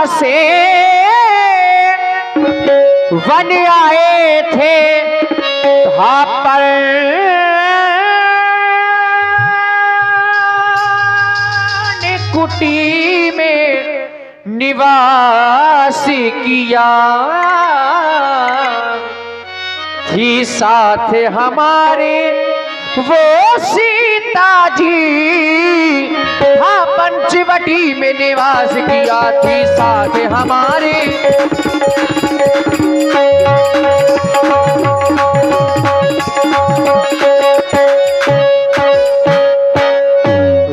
से वन आए थे पर कुटी में निवास किया थी साथ हमारे वो सीता जी। हाँ, पंचवटी में निवास किया थी साथ हमारे।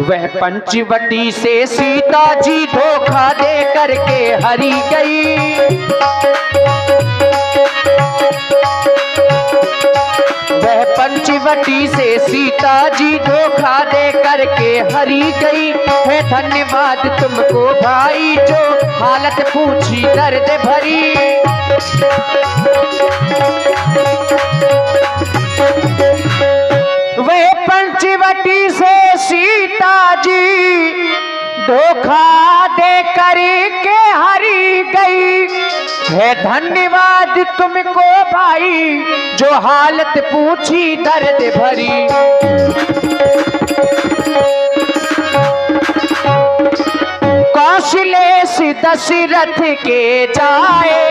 वह पंचवटी से सीता जी धोखा दे करके हरी गई। वह पंचवटी से सीता जी धोखा दे करके हरी गई है। धन्यवाद तुमको भाई जो हालत पूछी दर्द भरी। वह पंचवटी से सीता जी धोखा दे करके हरी गई है। धन्यवाद तुमको भाई जो हालत पूछी दर्द भरी। कौशलेश दशरथ के जाए,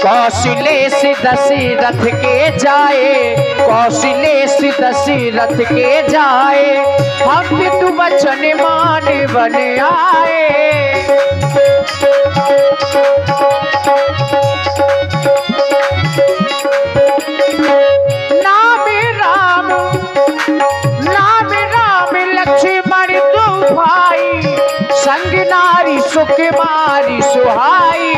कौशलेश दशरथ के जाए, कौशलेश दशरथ के जाए। हम विदु वचन मान बन आए। नाम राम नाम राम लक्ष्मण दो भाई, संग नारी सुकुमारी सुहाई।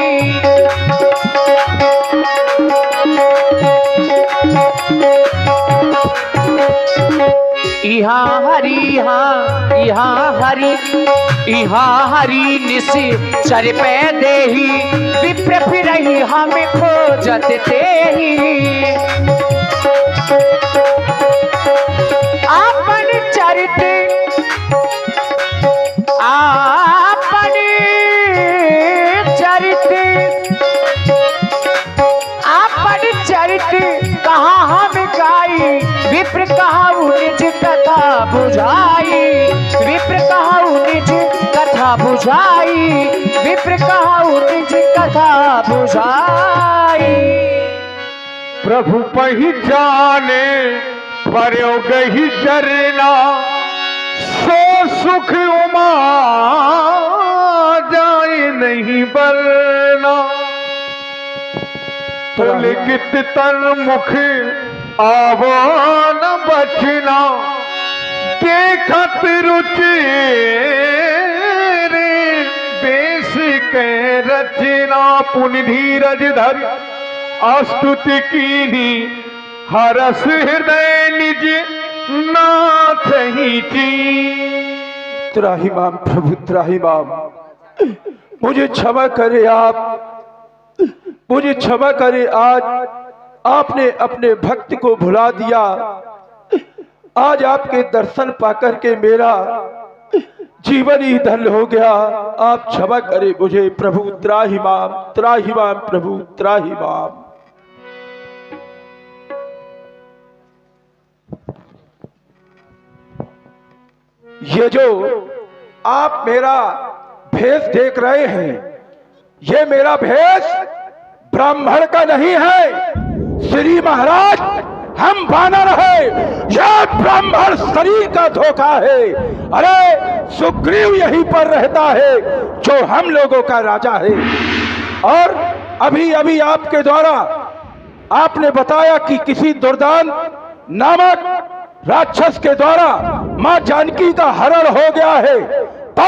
इहाँ हरि हाँ इहाँ हरि, इहाँ हरि निशि चर पे देही। विप्र फिरहि हमें खोजत तेहि। आपन चरित आपन चरित आपन चरित कहाँ हम गाई। विप्र कहाऊ निज कथा बुझाई। विप्र कहाऊ निज कथा बुझाई। विप्र कहाऊ निज कथा बुझाई। प्रभु पहिचाने पर्यो गही चरना, सो सुख उमा जाए नहीं बरना। लिखित तन मुख आवो न बचना, देखत रुचि रे बेस के रचना। पुनि धीरज धर अस्तुति कीनी, हरस हृदय निज नाथ ही ची। त्राहिमाम प्रभु त्राहिमाम, मुझे क्षमा करे आप, मुझे क्षमा करे। आज आपने अपने भक्त को भुला दिया। आज आपके दर्शन पाकर के मेरा जीवन ही धन्य हो गया। आप क्षमा करें मुझे प्रभु त्राहिमाम त्राहिमाम प्रभु त्राहिमाम। ये जो आप मेरा भेष देख रहे हैं, ये मेरा भेष ब्राह्मण का नहीं है श्री महाराज। हम बानर है, यह ब्राह्मण शरीर का धोखा है। अरे सुग्रीव यहीं पर रहता है जो हम लोगों का राजा है। और अभी अभी आपके द्वारा आपने बताया कि किसी दुर्दान नामक राक्षस के द्वारा मां जानकी का हरण हो गया है। तो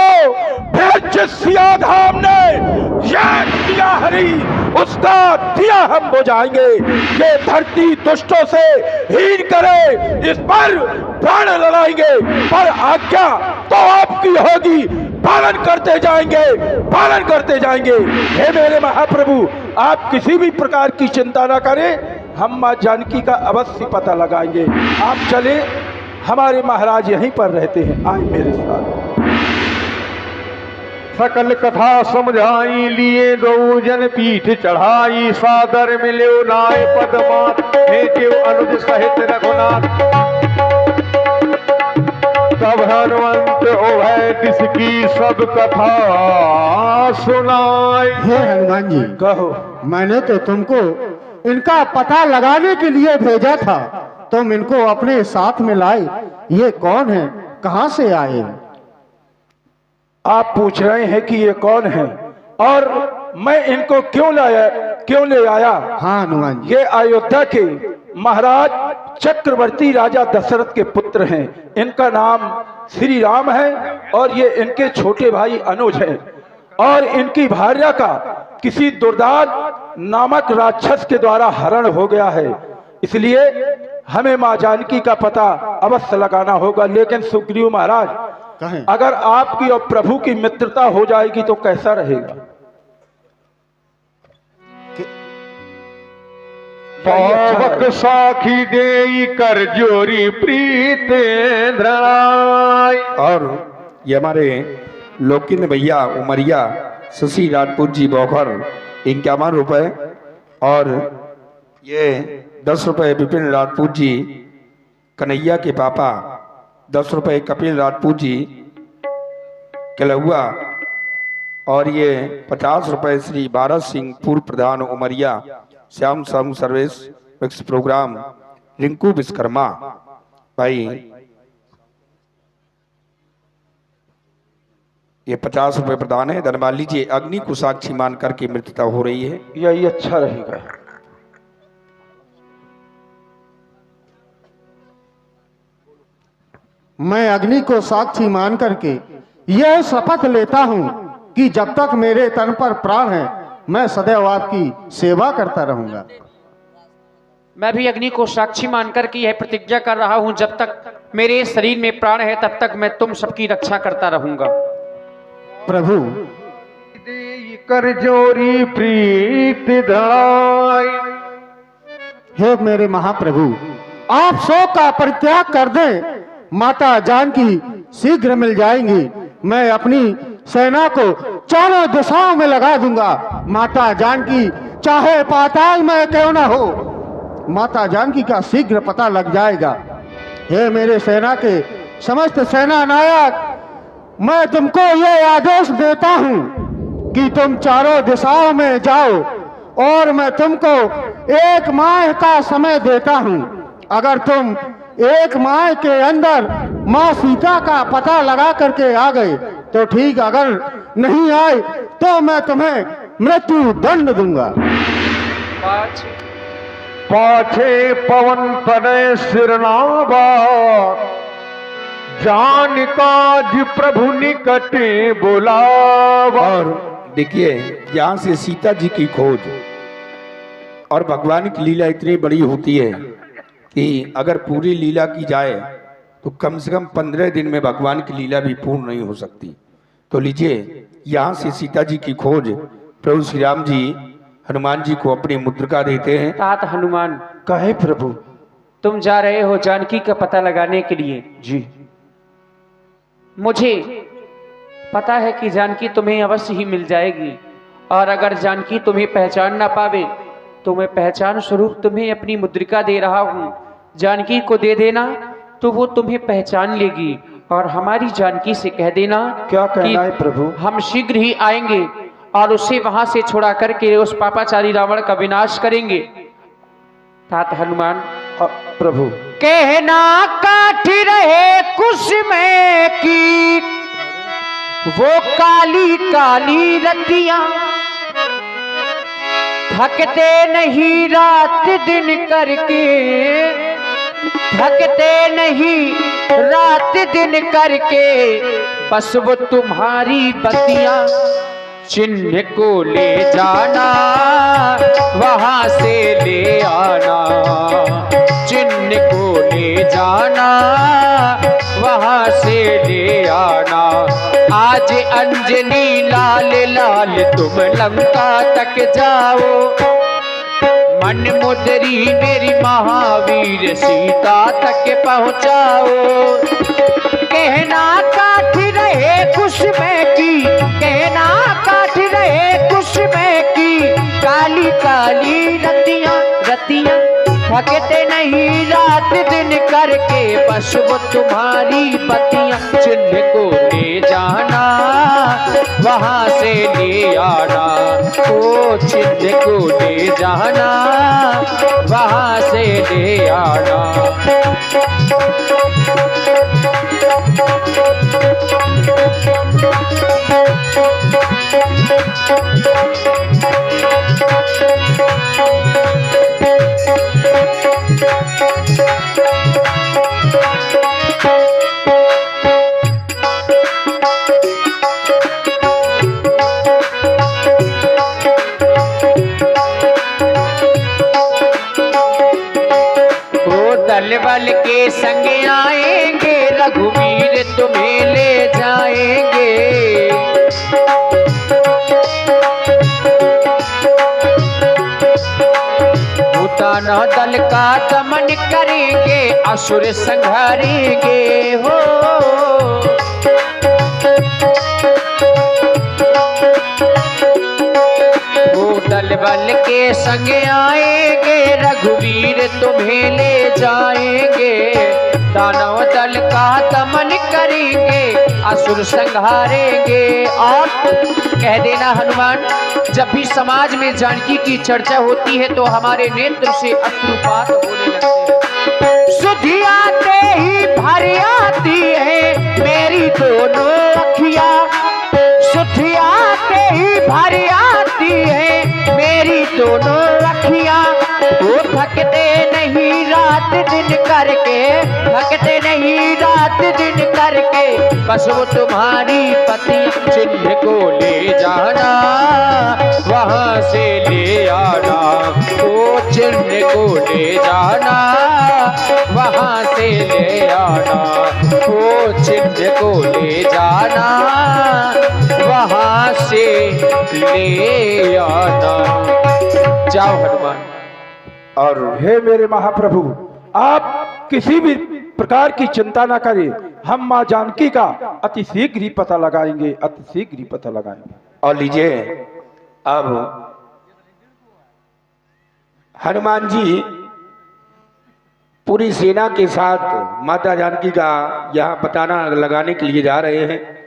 फिर जिस सिया धाम ने यह दिया हरी, उसका दिया हम बुझाएंगे। ये धरती दुष्टों से हीन करे, इस पर प्राण लड़ाएंगे। पर आज्ञा तो आपकी होगी, पालन करते जाएंगे, पालन करते जाएंगे। हे मेरे महाप्रभु, आप किसी भी प्रकार की चिंता न करें, हम मां जानकी का अवश्य पता लगाएंगे। आप चले, हमारे महाराज यहीं पर रहते हैं। आए मेरे साथ। सकल कथा समझाई, लिए दो जन पीठ चढ़ाई, सादर मिल्यो नाय पदमात, हे जो अनुज सहित रघुनाथ। तब हनुमंत ओभय तिसकी सब कथा सुनाई। हे हनुमान जी, कहो। मैंने तो तुमको इनका पता लगाने के लिए भेजा था, तुम इनको अपने साथ में लाए। ये कौन है, कहां से आए? आप पूछ रहे हैं कि ये कौन है और मैं इनको क्यों ले आया? हाँ हनुमान जी। ये अयोध्या के महाराज चक्रवर्ती राजा दशरथ के पुत्र हैं। इनका नाम श्री राम है और ये इनके छोटे भाई अनुज हैं। और इनकी भार्या का किसी दुर्दांत नामक राक्षस के द्वारा हरण हो गया है, इसलिए हमें मां जानकी का पता अवश्य लगाना होगा। लेकिन सुग्रीव महाराज, कहें। अगर आपकी और प्रभु की मित्रता हो जाएगी तो कैसा रहेगा? पावक साखी देई कर जोरी प्रीत धराई। और ये हमारे लोकिन भैया उमरिया शशि राजपूत जी बौखर 51 रुपए, और ये 10 रुपए विपिन राजपूत जी कन्हैया के पापा, 10 रुपए कपिल राजपूत जी केलहुआ, और ये 50 रुपए श्री भारत सिंह पूर्व प्रधान उमरिया श्याम समूह service mix program Rinku Vishwakarma भाई, ये 50 रुपए प्रदान है। धन्यवाद लीजिए। अग्नि को साक्षी मानकर की मृत्यता हो रही है। यही अच्छा रहेगा। मैं अग्नि को साक्षी मान करके यह शपथ लेता हूं कि जब तक मेरे तन पर प्राण है, मैं सदैव आपकी सेवा करता रहूंगा। मैं भी अग्नि को साक्षी मानकर के यह प्रतिज्ञा कर रहा हूं, जब तक मेरे शरीर में प्राण है तब तक मैं तुम सबकी रक्षा करता रहूंगा। प्रभु, देई कर जोरी प्रीत धराई। हे मेरे महाप्रभु, आप शोक का परित्याग कर दें। माता जानकी शीघ्र मिल जाएंगी। मैं अपनी सेना को चारों दिशाओं में लगा दूंगा। माता जानकी चाहे पाताल में क्यों न हो, माता जानकी का शीघ्र पता लग जाएगा। हे मेरे सेना के समस्त सेना नायक, मैं तुमको ये आदेश देता हूं कि तुम चारों दिशाओं में जाओ, और मैं तुमको 1 माह का समय देता हूं। अगर तुम 1 माह के अंदर माँ सीता का पता लगा करके आ गए तो ठीक, अगर नहीं आए तो मैं तुम्हें मृत्यु दंड दूंगा। पाछे पवन तनय सिरनावा, जान काज प्रभु निकटे बुलावा। और देखिए, यहाँ से सीता जी की खोज और भगवान की लीला इतनी बड़ी होती है कि अगर पूरी लीला की जाए तो कम से कम 15 दिन में भगवान की लीला भी पूर्ण नहीं हो सकती। तो लीजिए, यहाँ से सीता जी की खोज प्रभु श्री राम जी हनुमान जी को अपनी मुद्रिका देते हैं। तात हनुमान, कहे प्रभु। तुम जा रहे हो जानकी का पता लगाने के लिए। जी। मुझे पता है कि जानकी तुम्हें अवश्य ही मिल जाएगी, और अगर जानकी तुम्हें पहचान ना पावे तो मैं पहचान स्वरूप तुम्हें अपनी मुद्रिका दे रहा हूं। जानकी को दे देना तो वो तुम्हें पहचान लेगी, और हमारी जानकी से कह देना क्या कहना है प्रभु? हम शीघ्र ही आएंगे और उसे वहां से छुड़ा करके उस पापाचारी रावण का विनाश करेंगे। तात हनुमान, प्रभु। कहना काठ रहे कुश में की वो काली काली रतियां, थकते नहीं रात दिन करके, थकते नहीं रात दिन करके, बस वो तुम्हारी बतियां चिन्ह को ले जाना, वहां से ले आना, चिन्ह को ले जाना, वहां से ले आना। आज अंजनी लाल लाल तुम लंका तक जाओ, मन मुदरी मेरी महावीर सीता तक पहुंचाओ। कहना काठ रहे कुश में की, कहना वाली रतियां रतियां थकते नहीं रात दिन करके, बस वो तुम्हारी पतियां। चिन्ह को ले जाना वहां से ले आना, ओ चिन्ह को ले जाना वहां से ले आना। बल के संग आएंगे रघुवीर तुम्हें ले जाएंगे। भूताना दल का दमन करेंगे, असुर संहारेंगे हो। दल बल के संग आएंगे रघुवीर तुम्हें ले जाएंगे। दानव दल का दमन करेंगे, असुर संहारेंगे। और कह देना हनुमान, जब भी समाज में जानकी की चर्चा होती है तो हमारे नेत्र से अश्रुपात होने लगते हैं। सुधि आते ही भर आती है मेरी दोनों अखियां, सुधि आते ही भर आती है मेरी दोनों अखियां। वो थकते नहीं रात दिन करके, थकते नहीं रात दिन करके, बस वो तुम्हारी पति। चिन्ह को ले जाना वहां से ले आना, वो चिन्ह को ले जाना वहां से ले आना, वो चिन्ह को ले जाना वहां से ले आना। जाओ हनुमान। और हे मेरे महाप्रभु, आप किसी भी प्रकार की चिंता ना करें, हम माँ जानकी का अति शीघ्र ही पता लगाएंगे, अति शीघ्र ही पता लगाएंगे। और लीजिए, अब हनुमान जी पूरी सेना के साथ माता जानकी का यहाँ पता लगाने के लिए जा रहे हैं।